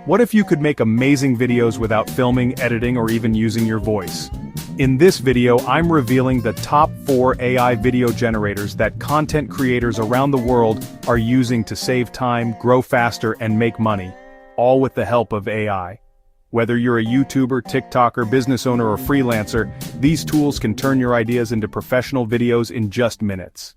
What if you could make amazing videos without filming, editing, or even using your voice? In this video, I'm revealing the top 4 AI video generators that content creators around the world are using to save time, grow faster, and make money, all with the help of AI. Whether you're a YouTuber, TikToker, business owner, or freelancer, these tools can turn your ideas into professional videos in just minutes.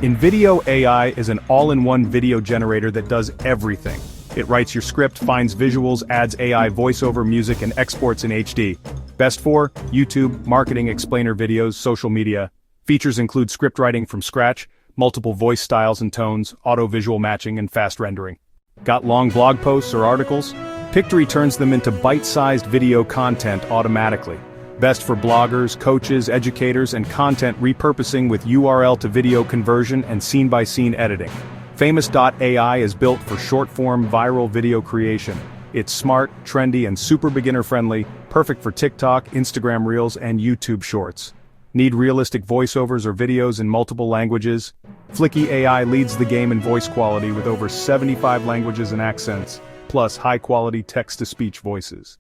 InVideo AI is an all-in-one video generator that does everything. It writes your script, finds visuals, adds AI voiceover music, and exports in HD. Best for YouTube, marketing explainer videos, social media. Features include script writing from scratch, multiple voice styles and tones, auto-visual matching, and fast rendering. Got long blog posts or articles? Pictory turns them into bite-sized video content automatically. Best for bloggers, coaches, educators, and content repurposing with URL to video conversion and scene-by-scene editing. Famous.ai is built for short-form viral video creation. It's smart, trendy, and super beginner-friendly, perfect for TikTok, Instagram Reels, and YouTube Shorts. Need realistic voiceovers or videos in multiple languages? Flikki AI leads the game in voice quality with over 75 languages and accents, plus high-quality text-to-speech voices.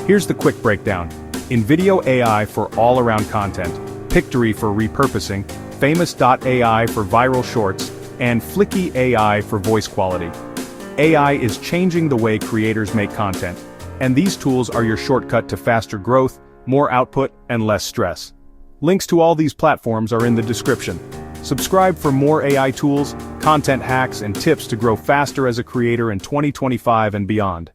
Here's the quick breakdown. InVideo AI for all-around content, Pictory for repurposing, Famous.ai for viral shorts, and Flikki AI for voice quality. AI is changing the way creators make content, and these tools are your shortcut to faster growth, more output, and less stress. Links to all these platforms are in the description. Subscribe for more AI tools, content hacks, and tips to grow faster as a creator in 2025 and beyond.